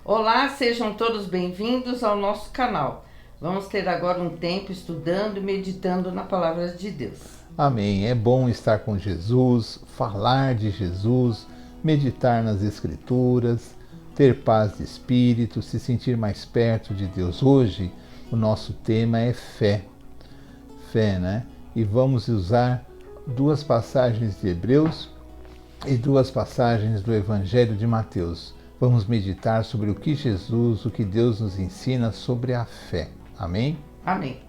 Olá, sejam todos bem-vindos ao nosso canal. Vamos ter agora um tempo estudando e meditando na palavra de Deus. Amém. É bom estar com Jesus, falar de Jesus, meditar nas Escrituras, ter paz de espírito, se sentir mais perto de Deus. Hoje, o nosso tema é fé. Fé, né? E vamos usar duas passagens de Hebreus e duas passagens do Evangelho de Mateus. Vamos meditar sobre o que Jesus, o que Deus nos ensina sobre a fé. Amém? Amém.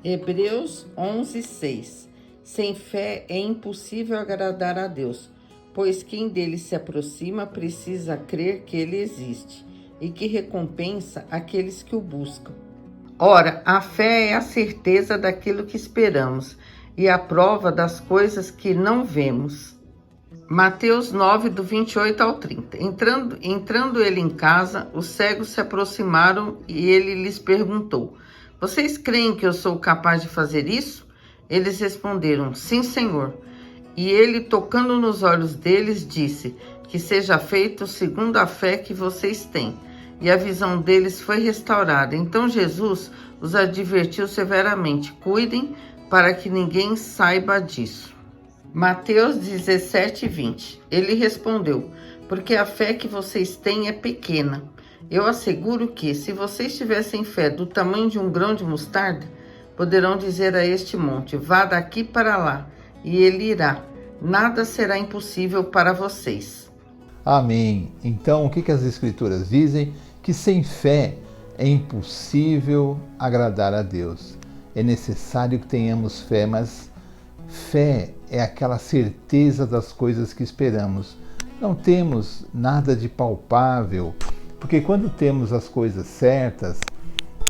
Hebreus 11:6. Sem fé é impossível agradar a Deus, pois quem dele se aproxima precisa crer que ele existe e que recompensa aqueles que o buscam. Ora, a fé é a certeza daquilo que esperamos e a prova das coisas que não vemos. Mateus 9, do 28 ao 30. Entrando ele em casa, os cegos se aproximaram e ele lhes perguntou: Vocês creem que eu sou capaz de fazer isso? Eles responderam: Sim, Senhor. E ele, tocando nos olhos deles, disse: Que seja feito segundo a fé que vocês têm. E a visão deles foi restaurada. Então Jesus os advertiu severamente: Cuidem para que ninguém saiba disso. Mateus 17:20. Ele respondeu: Porque a fé que vocês têm é pequena. Eu asseguro que, se vocês tivessem fé do tamanho de um grão de mostarda, poderão dizer a este monte: Vá daqui para lá, e ele irá. Nada será impossível para vocês. Amém. Então, o que as Escrituras dizem? Que sem fé é impossível agradar a Deus. É necessário que tenhamos fé, mas fé é aquela certeza das coisas que esperamos. Não temos nada de palpável, porque quando temos as coisas certas,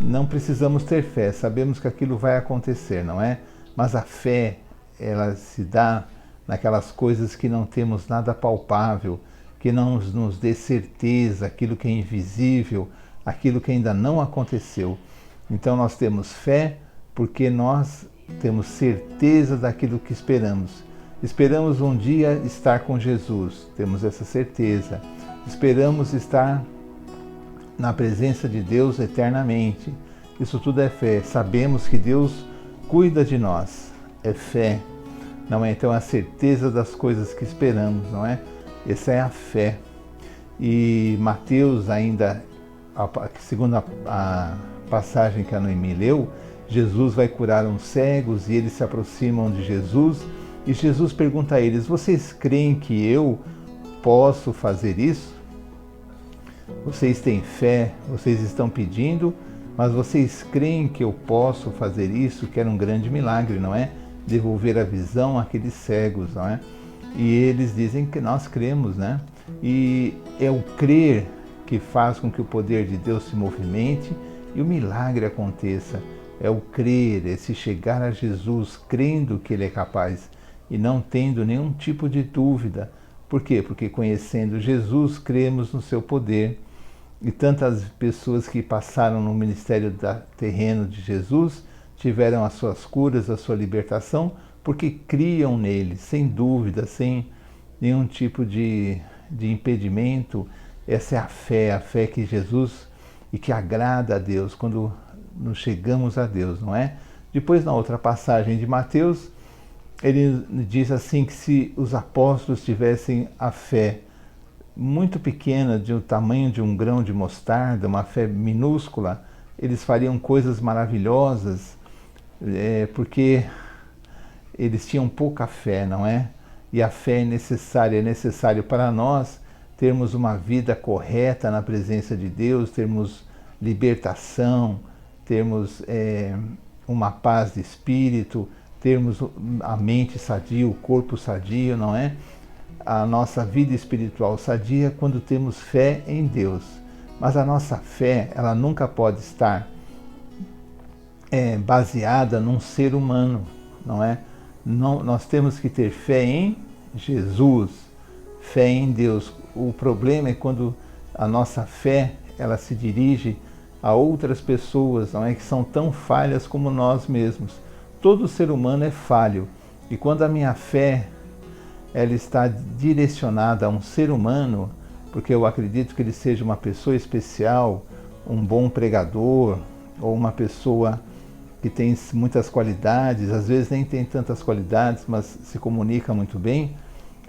não precisamos ter fé, sabemos que aquilo vai acontecer, não é? Mas a fé, ela se dá naquelas coisas que não temos nada palpável, que não nos dê certeza, aquilo que é invisível, aquilo que ainda não aconteceu. Então nós temos fé porque nós temos certeza daquilo que esperamos. Esperamos um dia estar com Jesus, temos essa certeza. Esperamos estar na presença de Deus eternamente. Isso tudo é fé. Sabemos que Deus cuida de nós. É fé. Não é? Então a certeza das coisas que esperamos, não é? Essa é a fé. E Mateus ainda, segundo a passagem que a Noemi leu, Jesus vai curar uns cegos e eles se aproximam de Jesus e Jesus pergunta a eles: Vocês creem que eu posso fazer isso? Vocês têm fé, vocês estão pedindo, mas vocês creem que eu posso fazer isso? Que era um grande milagre, não é? Devolver a visão àqueles cegos, não é? E eles dizem que nós cremos, né? E é o crer que faz com que o poder de Deus se movimente e o milagre aconteça. É o crer, é se chegar a Jesus crendo que Ele é capaz e não tendo nenhum tipo de dúvida. Por quê? Porque conhecendo Jesus, cremos no seu poder. E tantas pessoas que passaram no ministério terreno de Jesus tiveram as suas curas, a sua libertação, porque criam nele, sem dúvida, sem nenhum tipo de impedimento. Essa é a fé que Jesus e que agrada a Deus quando nos chegamos a Deus, não é? Depois, na outra passagem de Mateus, ele diz assim que se os apóstolos tivessem a fé muito pequena, do tamanho de um grão de mostarda, uma fé minúscula, eles fariam coisas maravilhosas, porque eles tinham pouca fé, não é? E a fé é necessário para nós termos uma vida correta na presença de Deus, termos libertação, termos uma paz de espírito, termos a mente sadia, o corpo sadio, não é? A nossa vida espiritual sadia quando temos fé em Deus. Mas a nossa fé, ela nunca pode estar baseada num ser humano, não é? Não, nós temos que ter fé em Jesus, fé em Deus. O problema é quando a nossa fé, ela se dirige a outras pessoas, não é, que são tão falhas como nós mesmos. Todo ser humano é falho. E quando a minha fé ela está direcionada a um ser humano, porque eu acredito que ele seja uma pessoa especial, um bom pregador, ou uma pessoa que tem muitas qualidades, às vezes nem tem tantas qualidades, mas se comunica muito bem,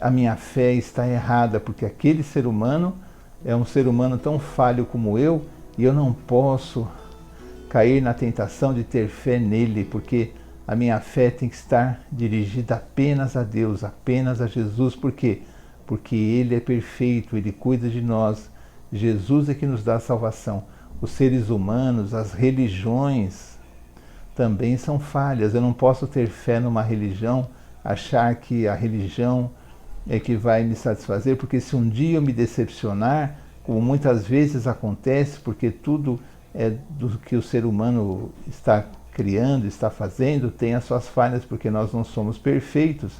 a minha fé está errada, porque aquele ser humano é um ser humano tão falho como eu, e eu não posso cair na tentação de ter fé nele, porque a minha fé tem que estar dirigida apenas a Deus, apenas a Jesus. Por quê? Porque ele é perfeito, ele cuida de nós. Jesus é que nos dá a salvação. Os seres humanos, as religiões também são falhas. Eu não posso ter fé numa religião, achar que a religião é que vai me satisfazer, porque se um dia eu me decepcionar, como muitas vezes acontece, porque tudo é do que o ser humano está criando, está fazendo, tem as suas falhas, porque nós não somos perfeitos,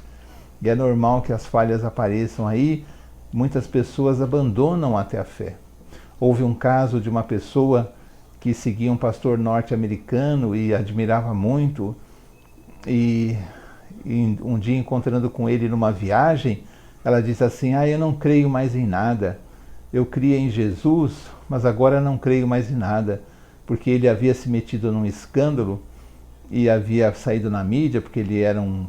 e é normal que as falhas apareçam aí. Muitas pessoas abandonam até a fé. Houve um caso de uma pessoa que seguia um pastor norte-americano e admirava muito, e um dia, encontrando com ele numa viagem, ela disse assim: eu não creio mais em nada, eu cria em Jesus, mas agora não creio mais em nada, porque ele havia se metido num escândalo e havia saído na mídia, porque ele era um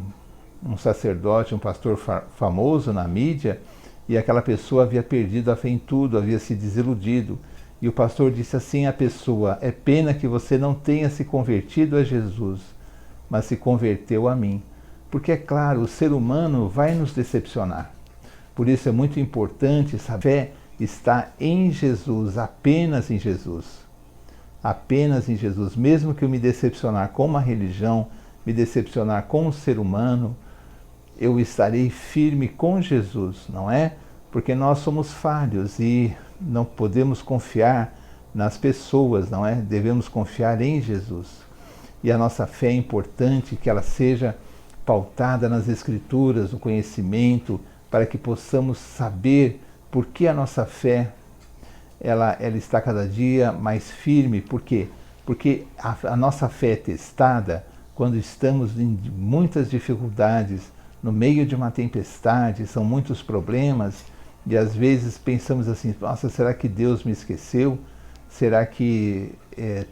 sacerdote, um pastor famoso na mídia, e aquela pessoa havia perdido a fé em tudo, havia se desiludido. E o pastor disse assim à pessoa: é pena que você não tenha se convertido a Jesus, mas se converteu a mim. Porque é claro, o ser humano vai nos decepcionar. Por isso é muito importante saber que a fé está em Jesus, apenas em Jesus. Apenas em Jesus. Mesmo que eu me decepcionar com uma religião, me decepcionar com um ser humano, eu estarei firme com Jesus, não é? Porque nós somos falhos e não podemos confiar nas pessoas, não é? Devemos confiar em Jesus. E a nossa fé é importante que ela seja pautada nas Escrituras, no conhecimento, para que possamos saber por que a nossa fé ela está cada dia mais firme. Por quê? Porque a nossa fé é testada quando estamos em muitas dificuldades, no meio de uma tempestade, são muitos problemas, e às vezes pensamos assim: nossa, será que Deus me esqueceu? Será que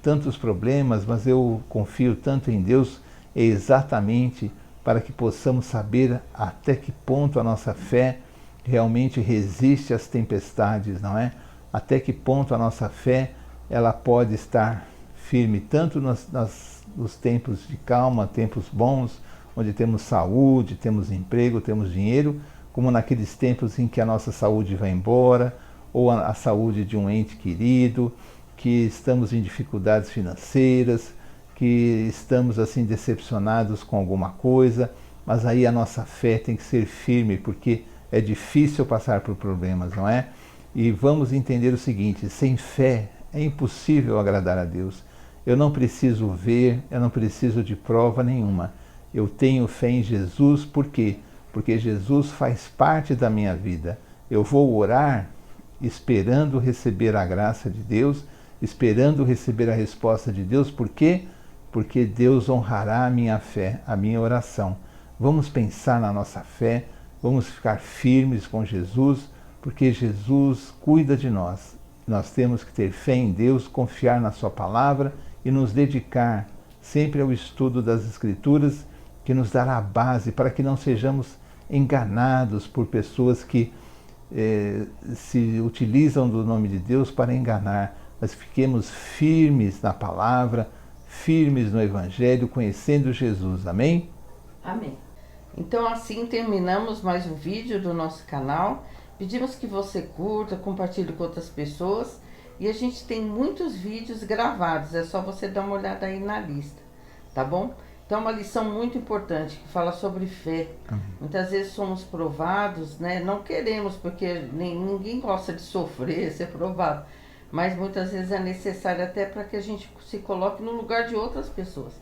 tantos problemas, mas eu confio tanto em Deus? É exatamente para que possamos saber até que ponto a nossa fé realmente resiste às tempestades, não é? Até que ponto a nossa fé ela pode estar firme, tanto nos tempos de calma, tempos bons, onde temos saúde, temos emprego, temos dinheiro, como naqueles tempos em que a nossa saúde vai embora, ou a saúde de um ente querido, que estamos em dificuldades financeiras, que estamos assim decepcionados com alguma coisa, mas aí a nossa fé tem que ser firme, porque é difícil passar por problemas, não é? E vamos entender o seguinte: sem fé é impossível agradar a Deus. Eu não preciso ver, eu não preciso de prova nenhuma. Eu tenho fé em Jesus. Por quê? Porque Jesus faz parte da minha vida. Eu vou orar esperando receber a graça de Deus, esperando receber a resposta de Deus. Por quê? Porque Deus honrará a minha fé, a minha oração. Vamos pensar na nossa fé, vamos ficar firmes com Jesus, porque Jesus cuida de nós. Nós temos que ter fé em Deus, confiar na sua palavra e nos dedicar sempre ao estudo das Escrituras, que nos dará a base para que não sejamos enganados por pessoas que se utilizam do nome de Deus para enganar, mas fiquemos firmes na palavra, firmes no Evangelho, conhecendo Jesus. Amém? Amém. Então assim terminamos mais um vídeo do nosso canal. Pedimos que você curta, compartilhe com outras pessoas. E a gente tem muitos vídeos gravados, é só você dar uma olhada aí na lista, tá bom? Então é uma lição muito importante que fala sobre fé. Muitas vezes somos provados, né? Não queremos, porque ninguém gosta de sofrer, ser provado. Mas muitas vezes é necessário até para que a gente se coloque no lugar de outras pessoas.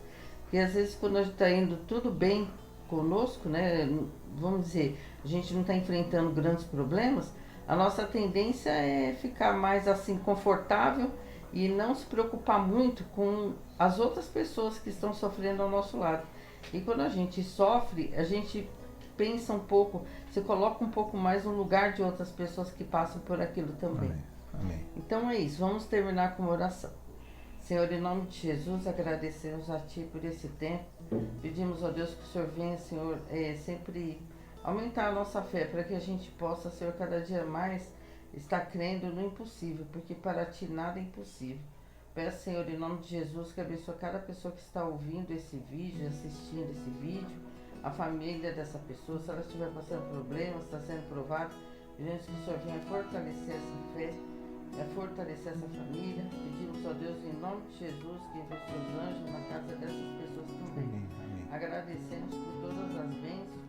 Porque às vezes quando a gente está indo tudo bem conosco, né? Vamos dizer, a gente não está enfrentando grandes problemas, a nossa tendência é ficar mais assim confortável e não se preocupar muito com as outras pessoas que estão sofrendo ao nosso lado. E quando a gente sofre, a gente pensa um pouco, você coloca um pouco mais no lugar de outras pessoas que passam por aquilo também. Amém. Amém. Então é isso, vamos terminar com uma oração. Senhor, em nome de Jesus, agradecemos a Ti por esse tempo. Pedimos, ó Deus, que o Senhor venha, Senhor, sempre aumentar a nossa fé, para que a gente possa, Senhor, cada dia mais estar crendo no impossível, porque para Ti nada é impossível. Peço, Senhor, em nome de Jesus, que abençoe cada pessoa que está ouvindo esse vídeo, assistindo esse vídeo, a família dessa pessoa, se ela estiver passando problemas, está sendo provada, pedimos que o Senhor venha fortalecer essa fé, fortalecer essa família. Pedimos, ó Deus, em nome de Jesus, que envie os seus anjos na casa dessas pessoas também. Amém. Amém. Agradecemos por todas as bênçãos